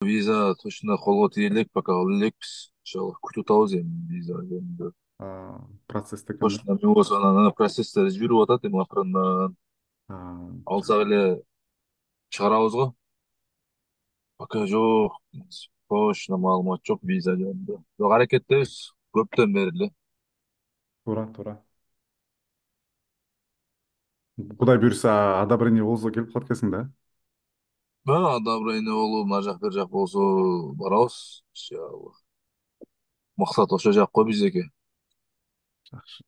Виза точно колго тиги элек, пока ала элекпиз. Иншалла күтүп атабыз эми виза жөнүндө. Процесс экен да. Точно эми болсо анан процесстер жүрүп атат эми акырындан А, алсак эле чыгарабыз го. Пока жок. Точно маалымат жок виза жөнүндө. Бирок аракеттебиз көптөн бери эле. туура туура. Кудай буюрса одобрение болсо келип калат экенсиң да. Одобрение болуп, ар жак бер жак болсо барабыз. Иншалла. Максат ошол жак го биздеки. Жакшы.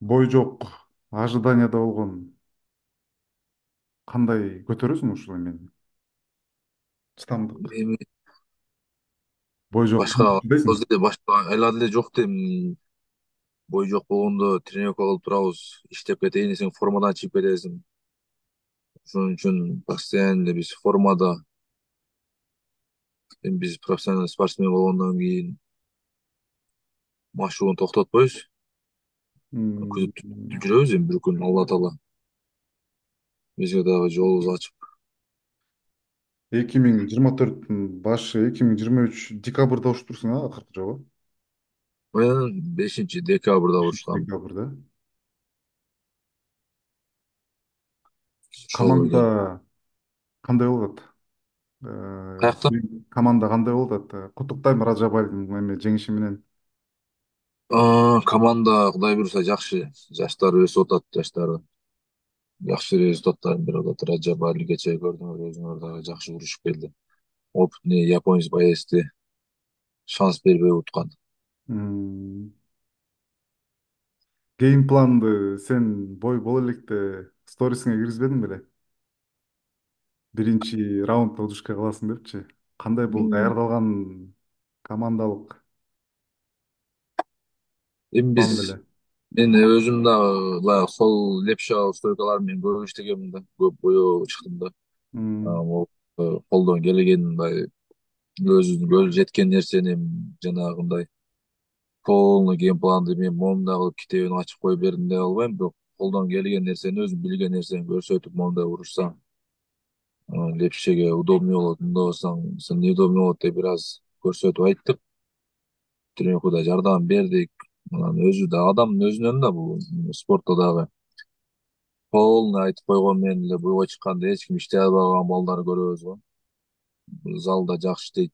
Бой жок, ожиданияда болгон кандай көтөрөсүң ушул эми чыдамдык. Эми Бой жок башка кантип чыдайсың? башка айла деле жок да эми. Бой жок болгондо тренировка кылып турабыз. Иштеп кетейин десең формадан чыгып кетесиң. Ошон үчүн постоянно эле биз формада. Эми биз профессиональный спортсмен болгондон кийин машыгууну токтотпойбуз. Күзөтүп жүрөбүз эми бир күн Алла таала бизге дагы жолубузду ачып. 2024 башы 2023 декабрда уруштур турсуң акыркы жолу. Мен 5 декабрда 5 урушкам. декабрда. Ошол эле. Команда кандай болуп атат? Каякта? Команда кандай болуп атат? Куттуктайм Ражабалдин эми жеңиши менен. Команда Кудай буюрса жакшы. Жаштар өсүп атат, жаштары жакшы результаттар берип атат. Раджаб Али кечээ көрдүңөр, өзүңөр дагы жакшы урушуп келди. Опытный японец боецти шанс бербей уткан. М, Гейм планды сен бой боло электе сторисиңе киргизбедиң беле? Биринчи раундда удушка каласың депчи. Кандай бул даярдалган командалык Эми план биз беле? мен өзүм дагы баягы сол лепша стойкалар менен көп иштегенмин да. Көп боёо чыктым да. М, Могу колдон келген мындай өзү жеткен нерсени жанагындай полный геймпланды мен моундай кылып китебин ачып коюп бердим дей албайм. Бирок колдон келген нерсени өзүм билген нерсени көрсөтүп моундай урушсаң лепшеге удобный болот, мындай болсоң сен неудобный болот деп бир аз көрсөтүп айттык. Тренировкада жардам бердик. Анан өзү да адамдын өзүнөн да бул спортто дагы полный айтып койгон менен эле буйга чыкканда эч ким иштей албаган балдарды көрөбүз го. Залда жакшы иштейт,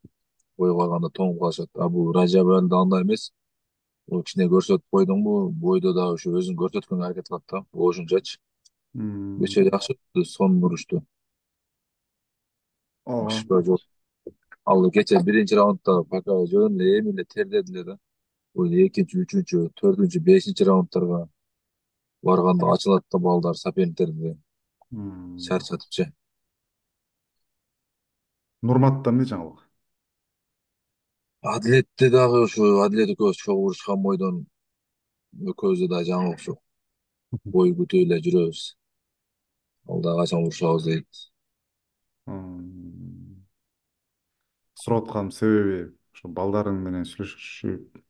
бойго барганда тоңуп калышат. А бул Ражаб да андай эмес. Бул кичине көрсөтүп койдуңбу, бойдо дагы ушу өзүн көрсөткөнгө аракет кылат да. Ошончочу. м. Кечээ жакшы сонун урушту. Ооба. Ушка жок. Ал кечээ биринчи раундда пока жөн эле эми эле тердеди эле да. Бул экинчи, үчүнчү, төртүнчү, бешинчи раунддарга барганда ачылат да балдар соперниктерди М. чарчатыпчы. Нурматта эмне жаңылык? Адилетте дагы ушу Адилет экөөбүз чогуу урушкан бойдон экөөбүздө да жаңылык жок. Бой күтүп эле жүрөбүз. Ал да качан урушабыз дейт. М. Сурап атканын себеби ошо балдарың менен сүйлөшүп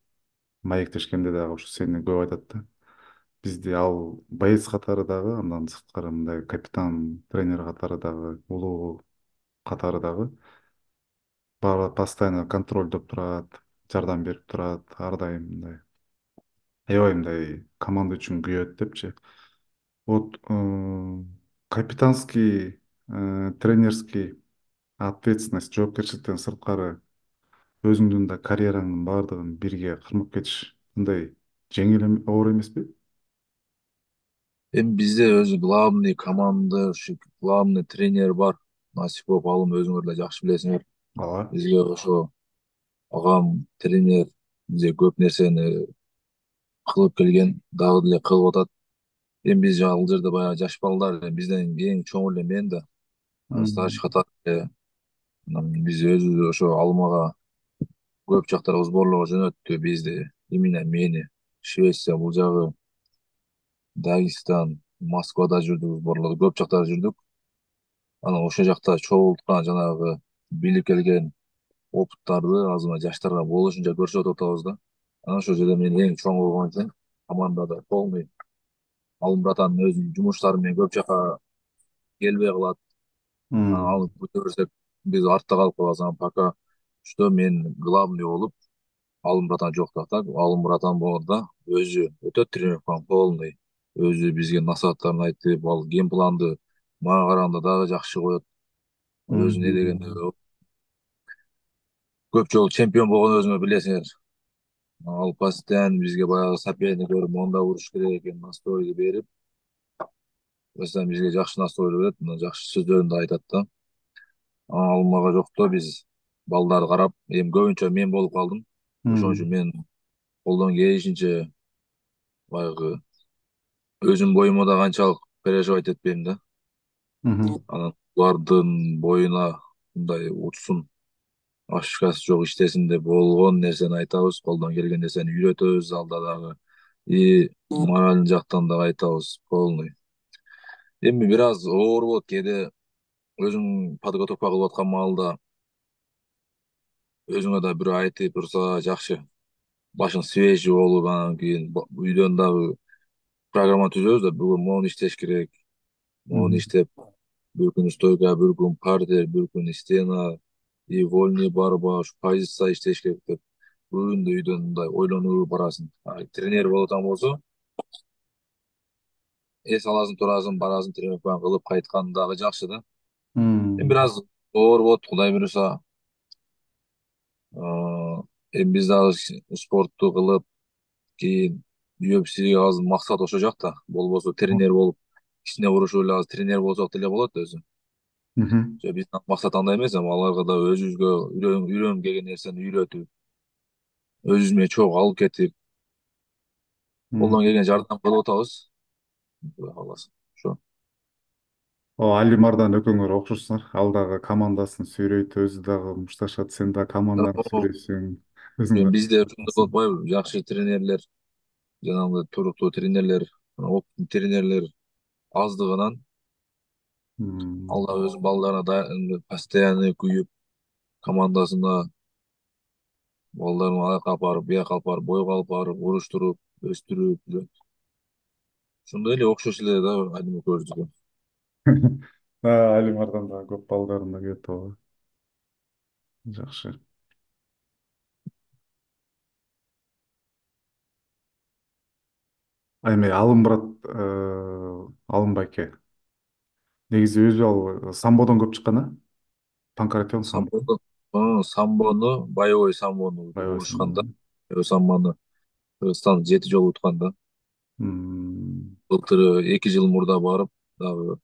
маектешкенде дагы ушу сени көп айтат да. Бизде ал боец катары дагы, андан сырткары мындай капитан, тренер катары дагы, улуу катары дагы постоянно контролдоп турат, жардам берип турат, ар дайым мындай аябай мындай команда үчүн күйөт депчи. Вот капитанский, тренерский ответственность, жоопкерчиликтен сырткары өзүңдүн да карьераңдын баардыгын бирге кармап кетиш мындай жеңил оор эмеспи? Эми бизде өзү главный команда, ушу главный тренер бар. Насипов Алым, өзүңөр да жакшы билесиңер. Ооба. Бизге ошо агам тренер бизге көп нерсени кылып келген, дагы деле кылып атат. Эми биз ал жерде баягы жаш балдар, бизден эң чоң эле мен да, старший М, катары. Анан биз өзүбүз ошо Алмага көп жактарга сборлорго жөнөттү бизди, именно мени. Швеция, бул жагы Дагестан, Москвада жүрдүк, сборлордо көп жактарда жүрдүк. Анан ошол жакта чогулткан жанагы билип келген опыттарды азырына жаштарга болушунча көрсөтүп атабыз да. Анан ошол жерде мен эң чоң болгон үчүн командада полный Алым братандын өзүнүн жумуштары менен көп жака келбей калат. м. Алып көтөрсөк Биз артта калып каласың пока что мен главный болуп Алымбратан жоктап так. Алымбратан болгондо өзү өтө тренировканы полный. Өзү бизге насааттарын айтып, ал гейм планды мага караганда дагы жакшы коет. Өзү не дегенде Мгм. көп жолу чемпион болгон өзүңөр билесиңер. Ал постоянно бизге баягы соперник көрүп монда уруш керек экен настройду берип, постоянно бизге жакшы настройду берет, мына жакшы сөздөрүн да айтат да. Ал мага жокто биз балдарды карап, эми көбүнчө мен болуп калдым. Ошон үчүн Мгм. мен колдон келишинче баягы өзүм боюма да канчалык переживать этпейм да. Мгм. Анан булардын боюна мындай учсун, ошибкасы жок иштесин деп болгон нерсени айтабыз, колдон келген нерсени үйрөтөбүз залда дагы. И моральный жактан дагы айтабыз полный. Эми бир аз оор болот кээде өзүң подготовка кылып аткан маалда өзүңө да бирөө айтып турса жакшы. Башың свежий болуп, анан кийин үйдөн дагы программа түзөбүз да бүгүн моуну иштеш керек, моуну Мгм. иштеп, бир күн стойка, бир күн партер, бир күн стена, и вольный барба, ушу позиция иштеш керек деп. Бүгүн үйдөн мындай ойлонуп барасың. Тренер боло атаң болсо, эс аласың, турасың, барасың, тренировканы кылып кайткан дагы жакшы да. Эми Мгм. бир аз оор болот, Кудай буюрса. Эми биз дагы спортту кылып, кийин UFC'ге азыр максат ошол жакта. Болбосо тренер болуп, кичине урушуп эле азыр тренер болсок деле болот өзү. Мгм. Же биздин максат андай эмес, эми аларга да өзүбүзгө үйрөнгү келген нерсени үйрөтүп, өзүбүз менен чогуу алып кетип, колдон Мгм. келген жардам кылып атабыз. Кудай кааласа. Ошо. О, Али Мардан экөөңөр окшошсуңар. Ал дагы командасын сүйрөйт, өзү дагы мушташат, сен дагы команданы сүйрөйсүң. Өзүң Бизде ушундай болуп барасың. атпайбы? Жакшы тренерлер, жанагындай туруктуу тренерлер, опытный тренерлер аздыгынан Мгм. Алла өз балдарына постоянный күйүп, командасына балдарын аяка алып барып, бияка алып барып, бойго алып барып, уруштуруп, өстүрүп, ошондой эле окшош эле да айдын экөөбүздүкү. Али Мардан дагы көп балдарында кетип ооба. Жакшы. А эми Алымбрат, Алым байке. Негизи өзү ал самбодон көп чыккан, а? Панкратион самбо. Самбону, самбону, боевой самбону Аябай урушкан да. самбо. Самбону Кыргызстан 7 жолу уткан да. Мгм. Былтыр 2 жыл мурда барып, дагы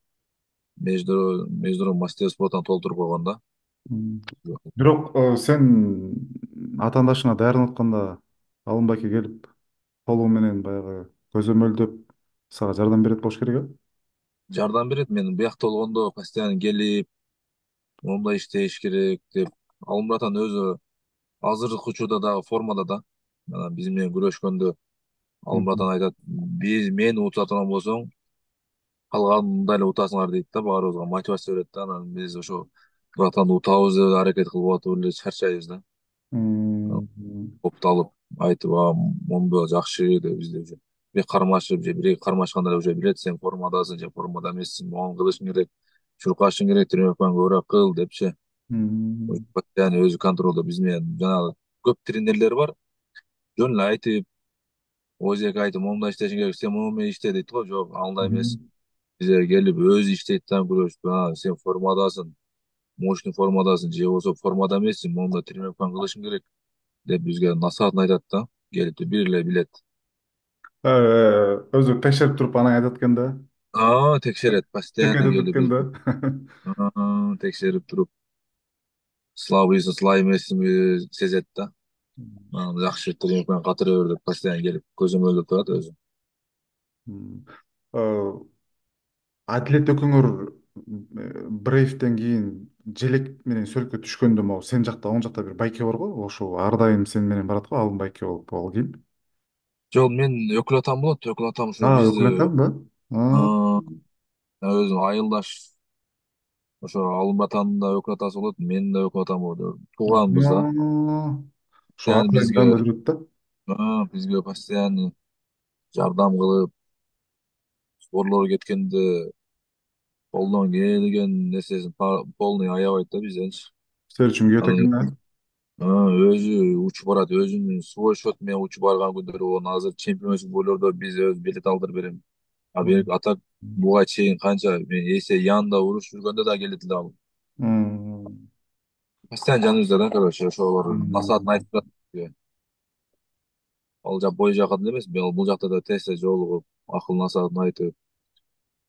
международный мастер спортуна толтуруп койгон да. Мгм. Бирок сен атаандашыңа даярданып атканда Алым байке келип колу менен баягы көзөмөлдөп сага жардам берет болуш керек, э? Жардам берет, мен биякта болгондо постоянно келип, моундай иштеш керек деп. Алымбатан өзү азыркы учурда дагы формада да. Анан биз менен күрөшкөндө Мгм. Алымбатан айтат, мени утуп турган болсоң, калганын эле утасыңар дейт да, баарыбызга мотивация берет да. Анан биз ошо братанды утабыз деп аракет кылып атып эле чарчайбыз да. Мгм. Топталып айтып, момдо жакшы деп бизде уже бир кармашып же бир эки кармашканда эле уже билет, сен формадасың же формада эмессиң, могу кылышың керек, чуркашың керек, тренировкаңды көбүрөөк кыл депчи. Мгм. Постоянно өзү контролдо, биз менен жанагы көп тренерлер бар, жөн эле айтып, ойзеке айтып, момундай иштешиң керек, сен мону менен иште дейт го. Жок, андай эмес. Мгм. Бизге келип өзү иштейт да, күрөшүп, сен формадасың, мощный формадасың же болбосо формада эмессиң, моундай тренировканы кылышың керек деп бизге насаатын айтат да. Келип бир эле билет. Өзү текшерип туруп анан айтат экен да. Текшерет, постоянно Текедеп келип өткөн да. бизди текшерип туруп, слабыйсың, слабый эмессиңби сезет да. Жакшы тренировканы катыра бер деп постоянно келип көзөмөлдөп турат өзү. Мгм. Э, Атлет экөөңөр Брейвтен кийин желек менен суретке түшкөндө могу сен жакта оң жакта бир байке бар го, ошол ар дайым сен менен барат го, Алым байке болуп, ал ким? Жок, мен өкүл атам болот, өкүл атам ушул бизди Өкүлөтөм да. ы, өзүнүн айылдаш ошо Алым атанын да өкүл атасы болот, менин да өкүл атам болот. Тууганбыз да. Ошо Постоянно атлет бизге жанында жүрөт да. бизге постоянно жардам кылып, спорлор кеткенде Колдон келген нерсесин полный аябайт да бизденчи. Силер үчүн күйөт Анан экен да. өзү учуп барат, өзүнүн свой счет менен учуп барган күндөрү болду. Азыр чемпионшип бойлордо биз өз билет алдырып берем. А берик атак буга чейин канча мен эсе янда урушуп жүргөндө да келет эле ал. М, Постоянно жаныбызда да, короче, ошолор насаатын м. айтып турат бизге. Ал жак бой жакын эле эмес, бул жакта да тез тез жолугуп, акыл насаатын айтып,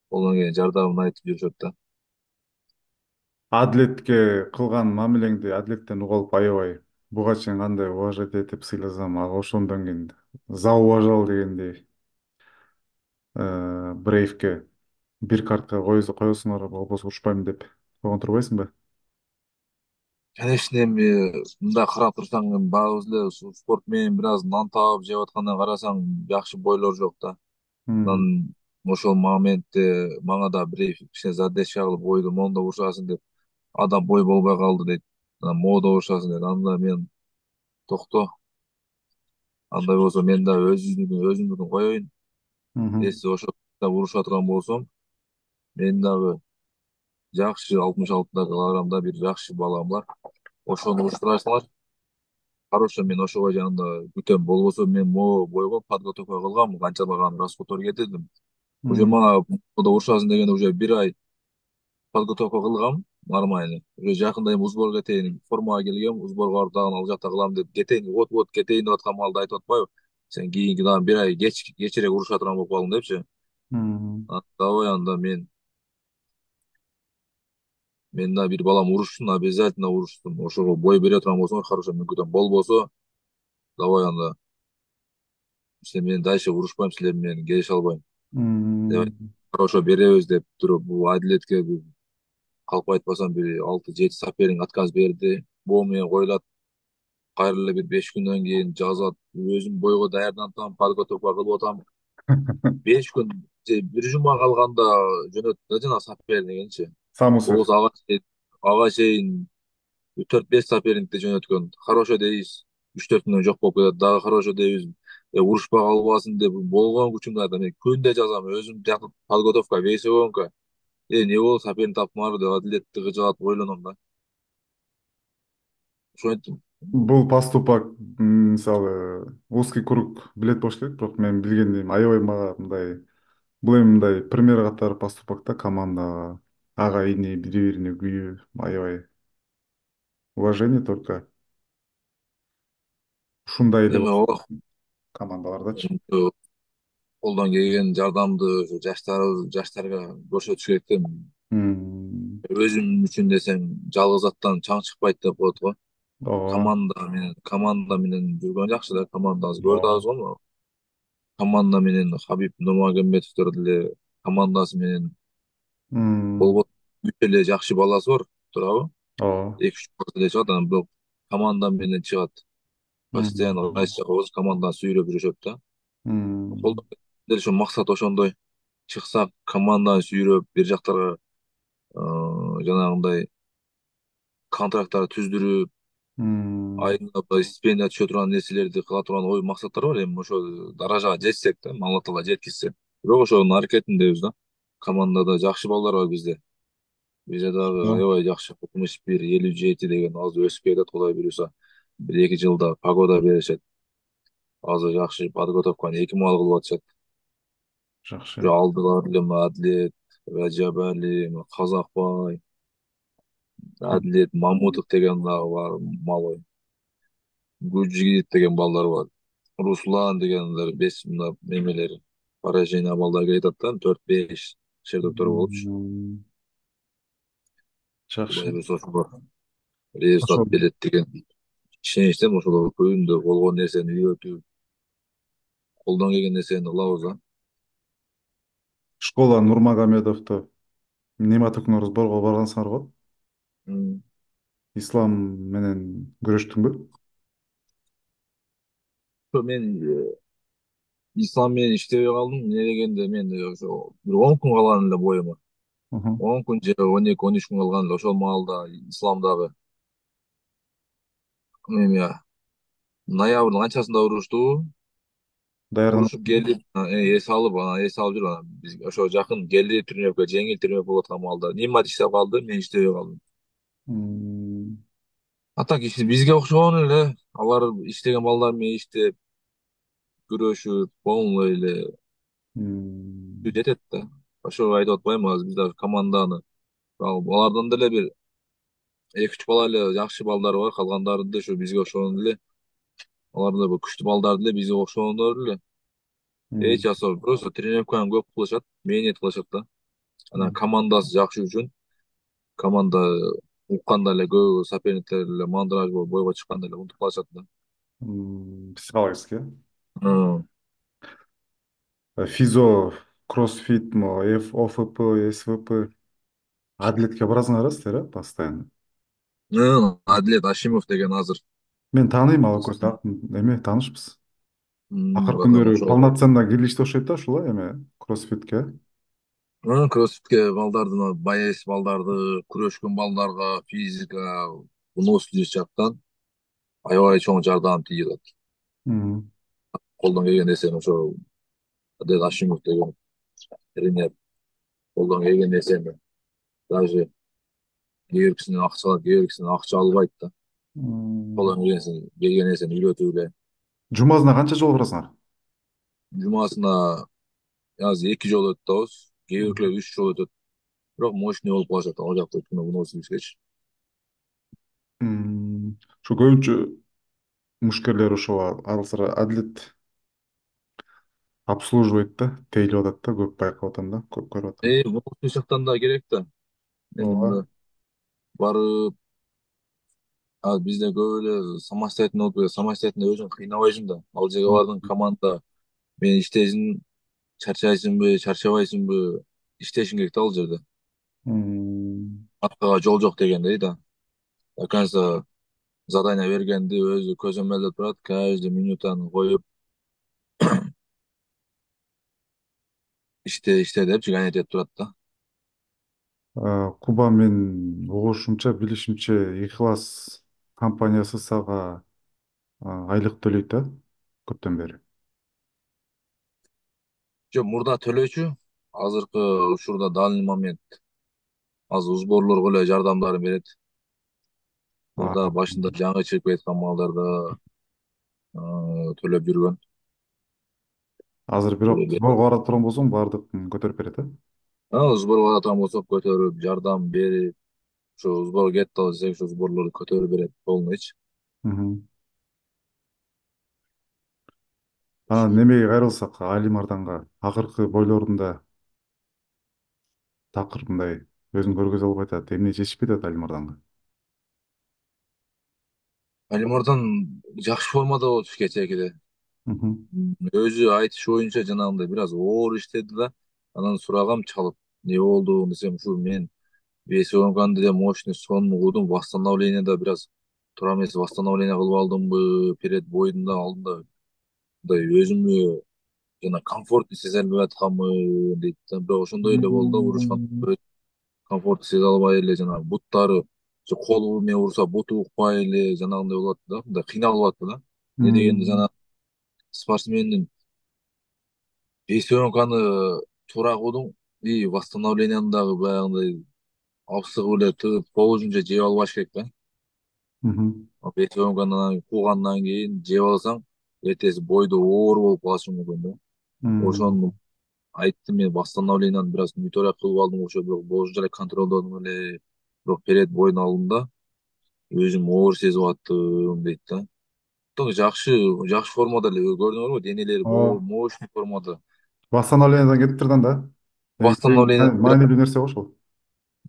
колдон келген жардамын айтып жүрүшөт да. Адилетке кылган мамилеңди адилеттен угуп алып аябай буга чейин кандай уважать этип сыйласам, ага ошондон кийин зауважал дегендей Брейвке бир картка коесуңар, болбосо урушпайм деп койгон турбайсыңбы? Конечно, эми мындай карап турсаң, баабыз эле спорт менен бир аз нан таап жеп аткандан карасаң, жакшы бойлор жок да. М, Анан ошол моментте мага да бир кичине задержка кылып, бойду моунда урушасың деп, адам бой болбой калды дейт. Анан моодо урушасың дейт. Анда мен токто, андай болсо мен да өзүмдүкүн коеюн. мгм, Если ошол уруша турган болсом, мен дагы жакшы 66 килограммда бир жакшы балам бар. Ошону уруштурасыңар. Хорошо, мен ошого жанында күтөм. Болбосо мен могу бойго подготовка кылгам, канчалаган расходтор кетирдим. Уже м, мага урушасың дегенде уже бир ай подготовка кылгам нормально. Уже жакында эми сборго кетейин, формага келгем, сборго барып дагы ал жакта кылам деп кетейин, вот кетейин деп аткан маалда айтып атпайбы. Сен кийинки дагы бир ай кечирээк уруша турган болуп калдың депчи. м, Давай анда мен да бир балам урушсун, обязательно урушсун. Ошого бой бере турган болсоңор, хорошо, мен күтөм. Болбосо, давай анда сен менен дальше урушпайм, силер менен келише албайм. Деп, м. хорошо беребиз деп туруп, бул адилетке калп айтпасам бир 6-7 соперник отказ берди. Бул менен коюлат. Кайра эле бир 5 күндөн кийин жазат. Өзүм бойго даярданып атам, подготовка кылып атам. 5 күн же бир жума калганда жөнөттү да жана сопернигинчи. Самусов. Болбосо ага чейин 4-5 соперникти жөнөткөн. Хорошо дейбиз. 3-4 күндөн жок болуп кетет. Дагы хорошо дейбиз. Урушпай калбасын деп болгон күчүмдү айтам. Мен күндө жазам. Өзүм тияктын подготовка, весовонка. Не болду, соперник таптыңарбы деп адилетти кыжаат ойлоном да. Ошентип. Бул поступок мисалы узкий круг билет болуш керек, бирок мен билгендейм аябай мага мындай бул эми мындай пример катары поступок да командага ага ине бири бирине күйүү аябай уважение только ушундай эле Эми болсо ооба, командалардачы. колдон келген жардамды жаштарга көрсөтүш керек да. М, Өзүм үчүн десең, жалгыз аттан чаң чыкпайт деп коет го. ооба, Команда менен жүргөн жакшы да. Команда азыр көрдү ооба. азыр го. Команда менен Хабиб Нурмагомедовдор деле командасы менен М, болбот. Үч эле жакшы баласы бар, туурабы? ооба. 2-3 баласы эле чыгат, анан бирок команда менен чыгат. Постоянно М, кайсы жака команданы сүйрөп жүрүшөт да. м, Колдон дел ошо максат ошондой. Чыксак команданы сүйрөп бир жактарга жанагындай контракттар түздүрүп, м, айына стипендия түшө турган нерселерди кыла турган ой максаттар бар. Эми ошол даражага жетсек да, Алла таала жеткизсе. Бирок ошонун аракетиндебиз да. Командада жакшы балдар бар бизде. Бизде дагы ооба. аябай жакшы 61, 57 деген азыр өсүп келатат, Кудай буюрса. 1-2 жылда погода беришет. Азыр жакшы подготовканы 2 мал кылып атышат. Жакшы. Уже алдылар эле Адлет, Ражабали, Казакбай, Адлет, Мамутов деген дагы бар, малой. Гуджигит деген балдар бар. Руслан дегендер бес мына немелери. Поражение балдар келе жатат да, 4-5 шердоктор болупчу. М, Кудай жакшы. буюрса ошолор результат Ошол берет деген ишеничтемин. Ошолор күндө болгон нерсени үйрөтүп, колдон келген нерсени кылабыз да. школа Нурмагомедовду Немат Өкүнөр сборго баргансыңар го? М. Ислам менен күрөштүңбү? Мен ислам менен иштебей калдым. Эмне дегенде мен ошо бир 10 күн калган эле боюма. Мгм. 10 күн же 12-13 күн калган эле. Ошол маалда исламдагы эме ноябрдын канчасында урушту? даярданып. урушуп келди, эс алып жүр анан биз ошо жакын келди тренировка, жеңил тренировка болуп аткан маалда Нимат иштеп калды, мен иштебей калдым. М, А так бизге окшогон эле, алар иштеген балдар менен иштеп, күрөшүп, полный эле м, жетет да. Ошо айтып атпаймынбы, азыр биз даже команданы ал алардан деле бир эки үч бала эле жакшы балдар бар, калгандарында ушу бизге окшогон эле, алар да күчтүү балдар эле, бизге окшогондор эле. м, Эч особо просто тренировканы көп кылышат, мээнет кылышат да. Анан м, командасы жакшы үчүн, команда укканда эле көп соперниктер эле мандыраж болуп бойго чыкканда эле унутуп калышат да. психологически. М. Физо, кроссфит, ОФП, СВП. Адилетке барасыңар силер, постоянно. Адилет Ашимов деген азыр Мен тааныйм ал экөөбүз эме таанышпыз. Акыркы анан күндөрү ошол полноценно киришти окшойт да ушул эме кроссфитке. кроссфитке балдарды, боец балдарды, күрөшкөн балдарга физика, выносливость жактан аябай чоң жардам тийип атат. Мгм. Колдон келген нерсени ошо Адел Ашимов деген тренер колдон келген нерсени даже кээ биркисинен акча алат, кээ биркисинен акча албайт да. М. Колдон келген нерсени үйрөтүп эле. Жумасына канча жолу барасыңар? Жумасына азыр 2 жолу өтүп атабыз, кээ биркилер 3 жолу өтөт. Бирок мощный болуп калышат ал жакта өткөндө выносливостькечи. Ушу көбүнчө мушкерлер ошо алсыра адлет обслуживать да, тейлеп атат да, көп байкап атам да, көп көрүп атам. Выносливость жактан да керек да. Ооба. Эми барып, бизде көп эле самостоятельно болуп кетет. Самостоятельно өзүң кыйнабайсың да. Ал жерге бардың команда менен иштейсиң, чарчайсыңбы, чарчабайсыңбы, иштешиң керек да ал жерде. М. Аркага жол жок дегендей да. До конца задание бергенди өзү көзөмөлдөп турат, каждый минутаны коюп иште деп жигайнет этип турат да. Куба мен угушумча, билишимче, Ихлас компаниясы сага айлык төлөйт да көптөн бери. Жок, мурда төлөөчү, азыркы учурда данный момент азыр сборлорго эле жардамдарын берет. А, Мурда башында жаңы чыгып кеткан малдарда төлөп жүргөн. азыр бирок сборго барат турган болсоң баардыгын көтөрүп берет э? Сборго атам болсок көтөрүп, жардам берип, ошо сборго кетти ал десек, ошо сборлорду көтөрүп берет полныйчы. Мгм. Анан Ушул немеге кайрылсак, Али Марданга акыркы бойлорунда такыр мындай өзүн көргөзө албай атат. Эмне жетишпей атат Али Марданга? Алимордон жакшы формада болчу кечээкиде. Мгм. Өзү айтышы боюнча жанагындай бир аз оор иштеди да. Анан сурагам чалып, эмне болду десем, ушу мен вес өңгөндө деле мощный сонму куудум, восстановлениеда бир аз туура эмес восстановление кылып алдымбы, перед бойдун да алдында мындай өзүмө жана комфортно сезе албай атканмы дейт да. Бирок ошондой эле болду да, урушкан комфорт сезе албай эле, жанагы буттары колу менен урса буту укпай эле жанагындай болуп атты да, мындай кыйналып атты да. Не дегенде Мгм. жана спортсмендин весёмканы туура куудуң и восстановленияны дагы баягындай алсыгып эле тыгып полужунча жеп албаш керек да. Мгм. Весёмканы куугандан кийин жеп алсаң, эртеси бойдо оор болуп калышың мүмкүн да. Мгм. Ошону айттым, мен восстановленияны бир аз мүнөтөөрөөк кылып алдым, ошо бирок болжол эле контролдодум эле. Бирок перед бойдун алдында өзүм оор сезип аттым дейт да. Так жакшы формада эле көрдүңөрбү, денелери Ооба. мощный формада. Восстановлениеден кетип турган да. Эң Восстановление маанилүү нерсе го ошол.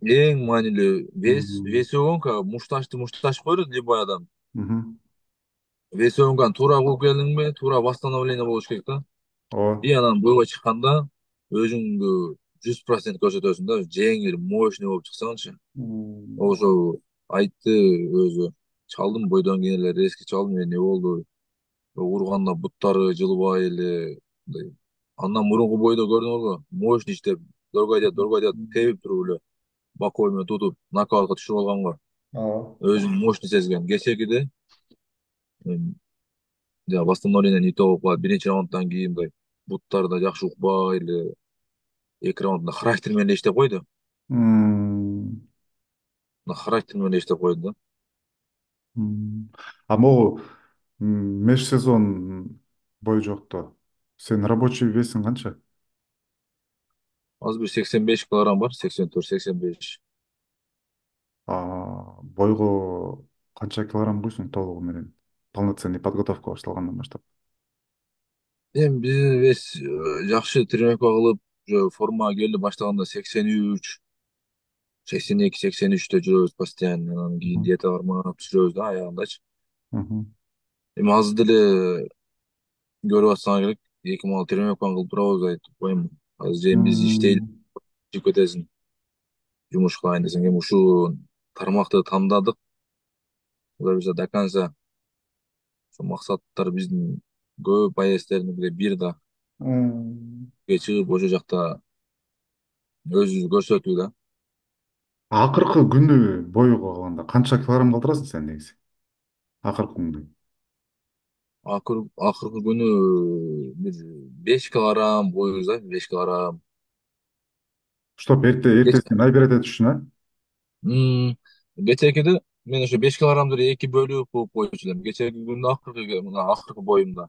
эң маанилүү Мгм. весовонка мушташты коёт любой адам. Мгм. Весовонканы туура кууп келдиңби, туура восстановление болуш керек да. Ооба. И анан бойго чыкканда өзүңдү 100% көрсөтөсүң да, жеңил, мощный болуп чыксаңчы. Мгм. Ошо айтты өзү. Чалдым бойдон кийин эле резко чалдым, эмне болду? Урганда буттары жылбай эле мындай. Андан мурунку бойдо көрдүңөрбү? Мощный иштеп, доргойдот тебип туруп эле боковой менен тутуп нокаутка түшүрүп алганга Ооба. өзүн мощный сезген. Кечээкиде жаңағы восстановление не толуп калат. Биринчи раунддан кийин мындай буттарда жакшы укпай эле эки раундда характер менен иштеп койду. М, Характер менен иштеп койду да. А могу межсезон бой жокто. Сен рабочий весиң канча? Азыр бир 85 килограмм бар, 84, 85. Бойго канча килограмм куйсуң толугу менен? Полноценный подготовка башталгандан баштап. Эми биздин вес жакшы тренировка кылып, уже формага келип баштаганда 83, 82, 83 жүрөбүз постоянно. Анан кийин Мгм. диета кармап түшүрөбүз да аягындачы. Мгм. Эми азыр деле көрүп атсаң керек, 2 мал тренировканы кылып турабыз айтып коеюн. Азыр же эми биз иштейли, М, чыгып кетесиң, жумуш кылайын десең. Эми ушул тармакты тандадык. Кудай буюрса до конца. Ошо максаттар биздин көп аэстердин бир да м. чыгып ошол жакта өзүбүздү көрсөтүү да. Акыркы күнү бойго калганда канча килограмм калтырасың сен негизи? Акыркы күндө. Акыркы күнү бир 5 килограмм боюбуз да, 5 килограмм. Чтоб эртесин набирать этиш үчүн, а? Кечээкиде мен ошо 5 килограммды эки бөлүп кылып койчу элем. Кечээки күндө мына акыркы боюмда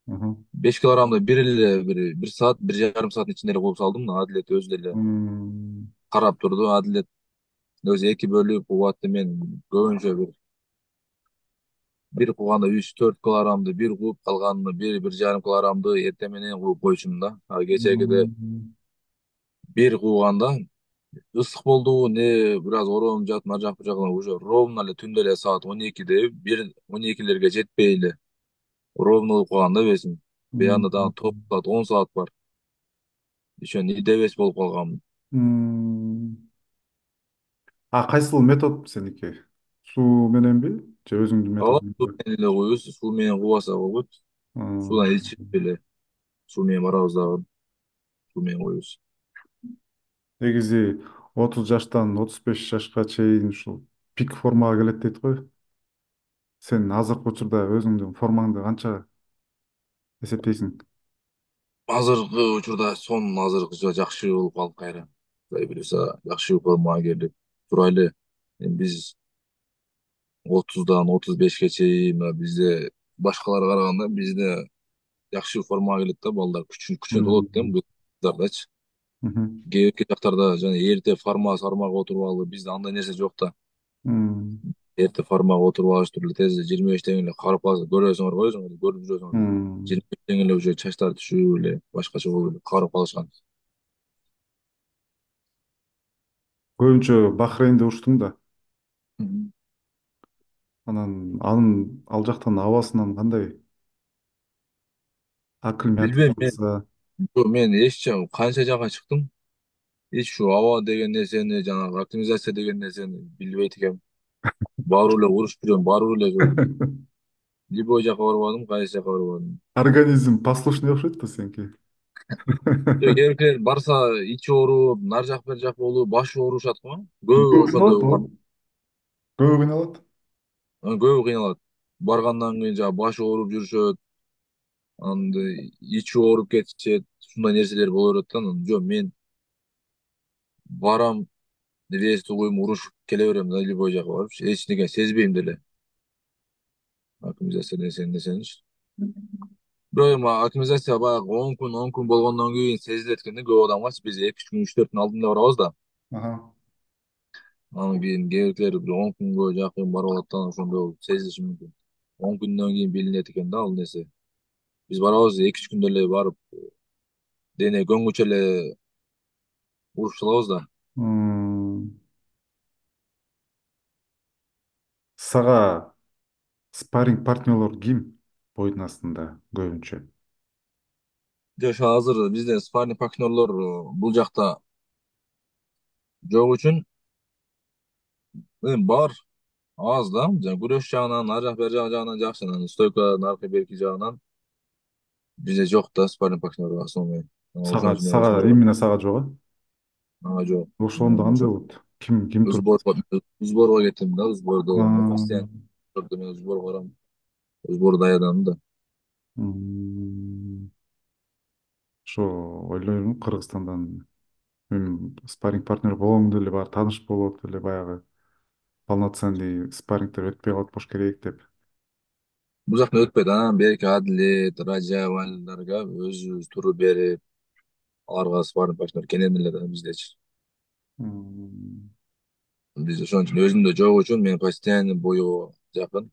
Мгм. 5 килограммды бир эле бир саат, 1,5 сааттын ичинде эле кууп салдым. Адилет өзү деле М, карап турду. Адилет өзү эки бөлүп кууп атты. Мен көбүнчө бир кууганда 3-4 килограммды бир кууп, калганын 1,5 килограммды эртең менен кууп койчумун да. А кечээкиде м, бир кууганда ысык болдубу, не бир аз ороом жаатын ар жак бу жагынан уже ровно эле түндө эле саат 12де, 12лерге жетпей эле ровно болуп калган да весим. Бияында дагы топ м, 10 саат бар. Еще ниде вес болуп калганмын. м. Кайсыл метод сеники? Суу мененби? Же өзүңдүн Ооба, методуң суу бар? менен эле куйбуз. Суу менен кубаса болбойт. М. Суудан ичип эле суу менен барабыз дагы. Суу менен коебуз. Негизи 30 жаштан 35 жашка чейин ушул пик формага келет дейт го. Сен азыркы учурда өзүңдүн формаңды канча эсептейсиң? Азыркы учурда азыркыча жакшы болуп калдык кайра. Кудай буюрса жакшы формага келип турайлы. Эми биз 30дан 35ке чейин бизде башкаларга караганда бизде жакшы формага келет да балдар. Күчүнө толот да М, эми кыздардачы. мгм, Кээки жактарда жана эрте форма сармага отуруп алып, бизде андай нерсе жок да. м, Эрте формага отуруп алыштыр эле тез 25 эле карап калса көрөсүңөр койсуң эле көрүп жүрөсүңөр. м. 25 эле уже чачтары түшүп эле башкача болуп эле карап калышкан. Көбүнчө Бахрейнде учтуң да. Мгм. Анан ал жактан абасынан кандай акклиматив Билбейм мен. кылса. Мен канча жака чыктым. Эч ушул аба деген нерсени, жанагы оптимизация деген нерсени билбейт экенмин. Барып эле урушуп жүрөм, барып эле любой жака барбадым, кайсы жака барбадым. Организм послушный окшойт да сеники. Кээбиркилер барса ичи ооруп, нар жак бер жак болуп, башы оорушат го. Көбү Көп ошондой кыйналат, болгон. көбү кыйналат. Көбү кыйналат. Баргандан кийин жана башы ооруп жүрүшөт, андай ичи ооруп кетишет, ушундай нерселер боло берет да. Анан жок, мен барам, рейсти куюм, урушуп келе берем да, любой жака барыпчы. Эчтеке сезбейм деле. Акимизация нерсеничи. Бирок эми акимизация баягы 10 күн болгондон кийин сезилет экен да көп адамгачы. Биз 2-3 күн, 3-4 күн алдында барабыз да. Ага. Анан кийин кээбиркилер бир 10 күнгө жакын барып алат да, анан ошондо сезилиши мүмкүн. 10 күндөн кийин билинет экен да ал нерсе. Биз барабыз 2-3 күндө эле барып, дене көнгүчө эле уруп салабыз да. М. Сага спарринг партнерлор ким бойдун астында көбүнчө? Жок, ошо азыр бизде спарринг партнерлор бул жакта жок үчүн эми бар, аз да. Жана күрөш жагынан, ар жак бер жагынан жакшы. Анан стойканын аркы берки жагынан бизде жок да спарринг партнер основной. Сага Ошон үчүн мен сага ошондой именно сага жок, а? ага жок. Ошондо кандай болот? Ким туруп? Сборго кеттим да, сбордо А, постоянно мен сборго барам. Сбор даярданам да. М, ошо ойлойм Кыргызстандан спарринг партнер болгоң деле бар, тааныш болуп деле баягы полноценный спаррингдер өтпөй калып болуш керек деп. Бул жактан өтпөйт. Анан берки Адилет, Ража балдарга өзүбүз туруп берип, аларга спарринг партнер кенен эле да биздечи. М, Биз ошон үчүн өзүмдө жок үчүн мен постоянно бойго жакын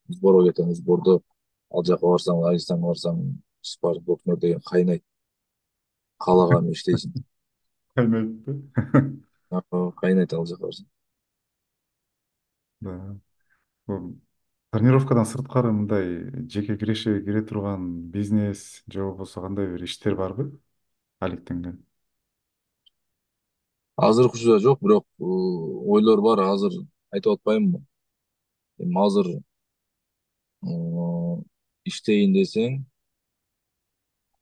сборго кетем. Сбордо ал жака барсам, Дагестанга барсам, спарринг партнер деген кайнайт. Каалаган иштейсиң. Кайнайт да. Кайнайт ал жака барсаң. Да. Тренировкадан сырткары мындай жеке киреше кире турган бизнес же болбосо кандай бир иштер барбы алектенген? Азыркы учурда жок, бирок ойлор бар. Азыр айтып атпаймынбы? Эми азыр иштейин десең,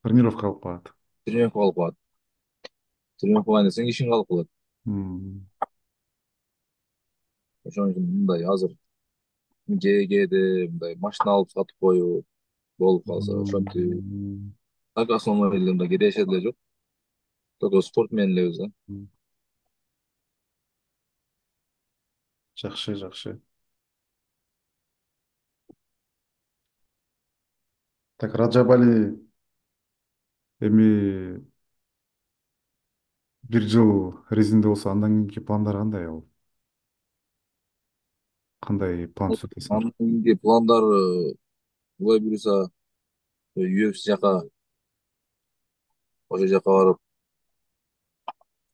Тренировка кылып калат. тренировка калып калат. Тренировка кылайын десең, ишиң калып калат. М, Ошон үчүн мындай азыр кээде мындай машина алып сатып коюп болуп калса, ошентип м, так основной эле мындай киреше деле жок. Только спортсмен элебиз да. м. Жакшы, жакшы. Так, Раджабали эми бир жыл резинде болсо андан кийинки пландар кандай ал? Кандай план түзүп атасың? Анын кийинки пландар булай буюрса UFC жака, ошол жака барып,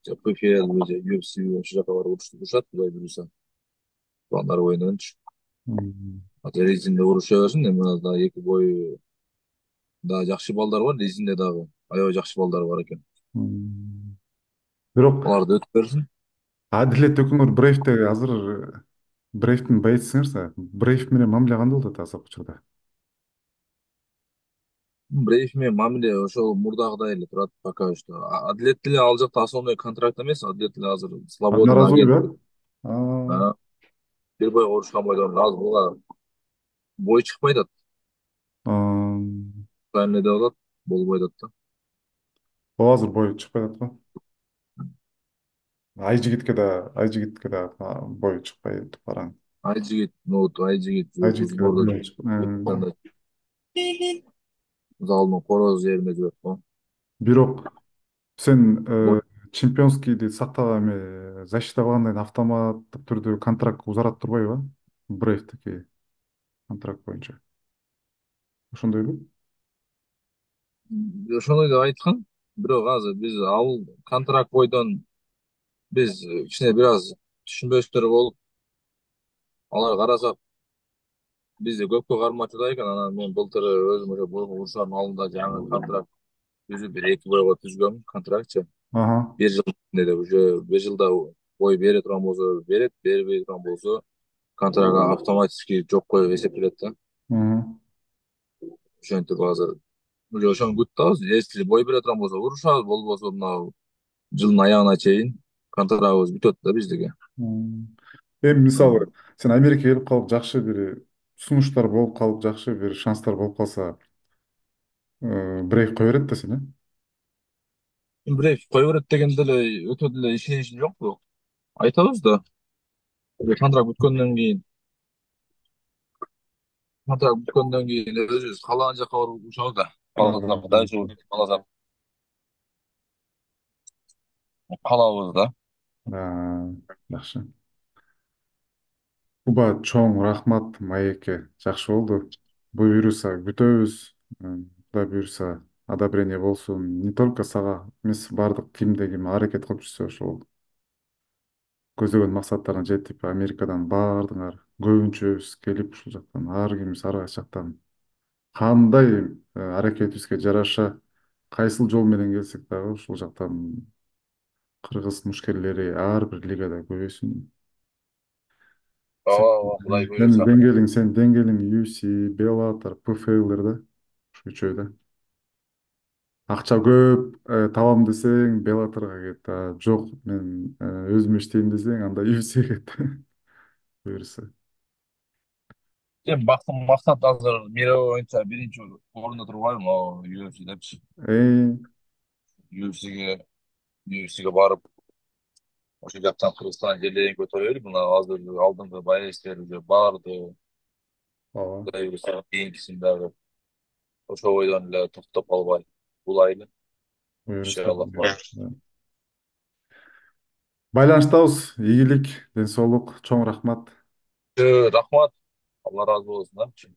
PFL же UFC ошол жака барып урушат, булай буюрса пландар боюнча. М, Азыр резинде уруша берсин, эми дагы эки бою да жакшы балдар бар, резинде дагы аябай жакшы балдар бар экен. м. Бирок Аларды өтүп берсин. Адилет экөөңөр Брейвте азыр Брейвтин баетсиңер да. Брейв менен мамиле кандай болуп атат азыркы учурда? Брейф менен мамиле ошол мурдагыдай эле турат пока что. Адлет деле ал жакта основной контракт эмес, Адлет деле азыр свободный агент. Одноразовый, да? А, бир бойго урушкан бойдон азыр буга бой чыкпай атат. А, Эле деп атат, болбой атат да. Ол азыр бою чыкпай атат го. Айжигитке да бою чыкпай өтүп бараң. Айжигит, ноут, Айжигит жок, Айжигитке да сбордо бою жок. чыкпай. Залдын короз жеринде жүрөт го. Бирок сен Бой- чемпионскийди сактап эме защита кылгандан кийин автоматтык түрдө контракт узарат турбайбы? Брейвтики контракт боюнча. Ошондойбу? Ошондой деп айткан. Бирок азыр биз ал контракт бойдон биз кичине бир аз түшүнбөстөр болуп, алар карасак бизде көпкө кармачу да экен. Анан мен былтыр өзүм ошо бойго урушардын алдында жаңы контракт түзүп, бир эки бойго түзгөм контрактчы. Ага. Бир жыл ичинде деп уже бир жылда бой бере турган болсо берет, бербей турган болсо контракт автоматически жокко эсептелет да. Мгм. Ошентип азыр уже ошону күтүп атабыз. Если бой бере турган болсо урушабыз, болбосо мына жылдын аягына чейин контрагыбыз бүтөт да биздики. М. Эми мисалы сен Америкага келип калып жакшы бир сунуштар болуп калып жакшы бир шанстар болуп калса брейк кое берет да сени, э? Брейк кое берет деген деле өтө деле ишеничим жок, бирок айтабыз да. Контракт бүткөндөн кийин контракт бүткөндөн кийин өзүбүз каалаган жака барып учабыз да. Кааласак дальше кааласак калабыз да. Жакшы. Куба чоң рахмат маекке. Жакшы болду. Буюрса күтөбүз. Кудай буюрса одобрение болсун. Не только сага эмес баардык кимде ким аракет кылып жүрсө ошол көздөгөн максаттарына жетип Америкадан баардыгыңар көбүнчөбүз келип ушул жактан ар кимибиз ар кайсы жактан кандай аракетибизге жараша кайсыл жол менен келсек дагы ушул жактан кыргыз мушкерлери ар бир лигада көбөйсүн. Сен Ооба, Кудай буйруса. сен деңгээлиң UFC, Bellator, PFL'дер да. Ушу үчөө да. Акча көп табам десең Bellator'га кет. Жок, мен өзүм иштейм десең анда UFC кет. Буюрса. Сен мақсат азыр мировой боюнча биринчи орунда турбайбы UFC депчи. Эй, UFC'ге UFC'ге барып ошол жактан Кыргызстан жерлерин көтөрөлү. Мына азыр алдыңкы боецтер уже барды. ооба, Кудай буюрса кийинкисин дагы ошол бойдон эле токтоп калбай улайлы. буюрса. Иншаллах барат. Байланыштабыз. Ийгилик, ден соолук, чоң рахмат. Рахмат. Алла ыраазы болсун.